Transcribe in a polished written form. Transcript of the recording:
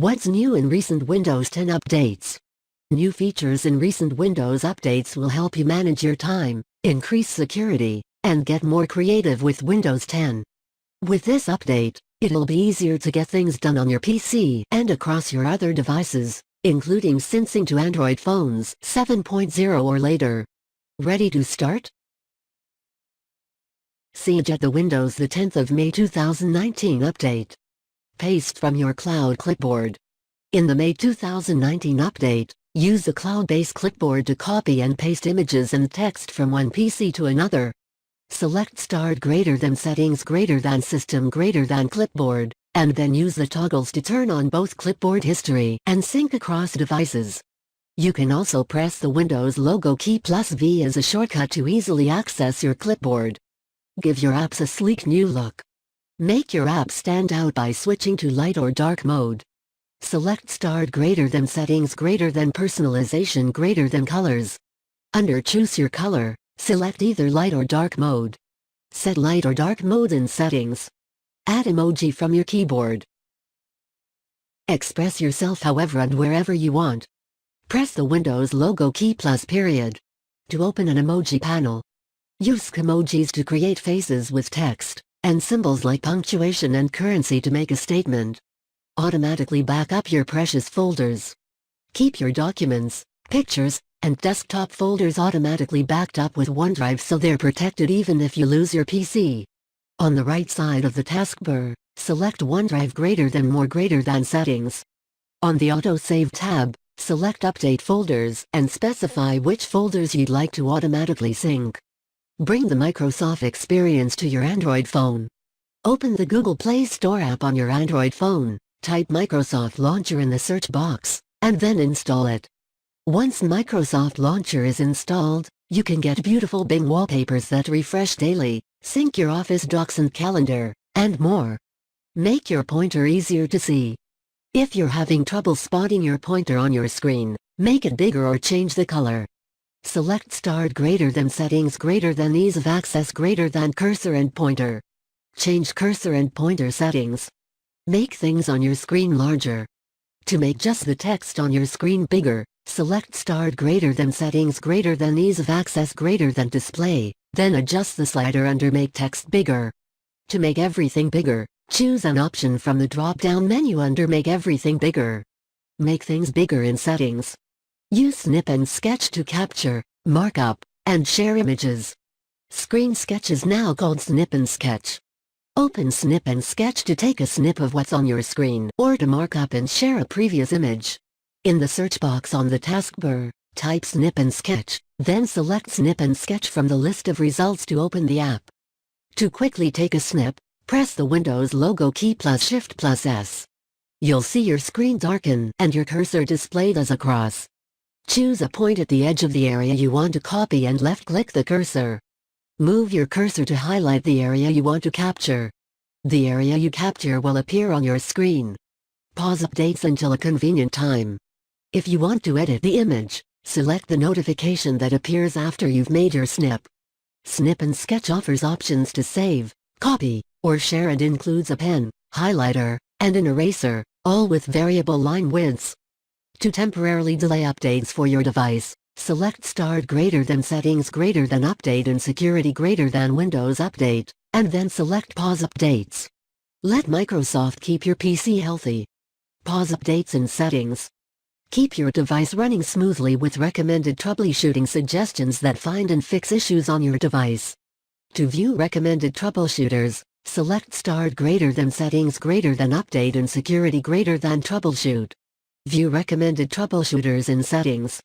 What's new in recent Windows 10 updates? New features in recent Windows updates will help you manage your time, increase security, and get more creative with Windows 10. With this update, it'll be easier to get things done on your PC and across your other devices, including syncing to Android phones 7.0 or later. Ready to start? Siege at the Windows the 10th of May 2019 update. Paste from your cloud clipboard. In the May 2019 update, use a cloud-based clipboard to copy and paste images and text from one PC to another. Select Start Settings System Clipboard, and then use the toggles to turn on both clipboard history and sync across devices. You can also press the Windows logo key +V as a shortcut to easily access your clipboard. Give your apps a sleek new look. Make your app stand out by switching to light or dark mode. Select Start Settings Personalization Colors. Under Choose Your Color, select either light or dark mode. Set light or dark mode in Settings. Add emoji from your keyboard. Express yourself however and wherever you want. Press the Windows logo key +. To open an emoji panel. Use emojis to create faces with text, and symbols like punctuation and currency to make a statement. Automatically back up your precious folders. Keep your documents, pictures, and desktop folders automatically backed up with OneDrive so they're protected even if you lose your PC. On the right side of the taskbar, select OneDrive Settings. On the Auto-Save tab, select Update Folders and specify which folders you'd like to automatically sync. Bring the Microsoft experience to your Android phone. Open the Google Play Store app on your Android phone, type Microsoft Launcher in the search box, and then install it. Once Microsoft Launcher is installed, you can get beautiful Bing wallpapers that refresh daily, sync your Office docs and calendar, and more. Make your pointer easier to see. If you're having trouble spotting your pointer on your screen, make it bigger or change the color. Select Start Settings Ease of Access Cursor and Pointer. Change cursor and pointer settings. Make things on your screen larger. To make just the text on your screen bigger, select Start Settings Ease of Access Display, then adjust the slider under Make Text Bigger. To make everything bigger, choose an option from the drop-down menu under Make Everything Bigger. Make things bigger in Settings. Use Snip Sketch to capture, markup, and share images. Screen Sketch is now called Snip Sketch. Open Snip Sketch to take a snip of what's on your screen or to mark up and share a previous image. In the search box on the taskbar, type Snip Sketch, then select Snip Sketch from the list of results to open the app. To quickly take a snip, press the Windows logo key +Shift+S. You'll see your screen darken and your cursor displayed as a cross. Choose a point at the edge of the area you want to copy and left-click the cursor. Move your cursor to highlight the area you want to capture. The area you capture will appear on your screen. Pause updates until a convenient time. If you want to edit the image, select the notification that appears after you've made your snip. Snip Sketch offers options to save, copy, or share and includes a pen, highlighter, and an eraser, all with variable line widths. To temporarily delay updates for your device, select Start Settings Update and Security Windows Update, and then select Pause Updates. Let Microsoft keep your PC healthy. Pause updates in Settings. Keep your device running smoothly with recommended troubleshooting suggestions that find and fix issues on your device. To view recommended troubleshooters, select Start Settings Update and Security Troubleshoot. View recommended troubleshooters in Settings.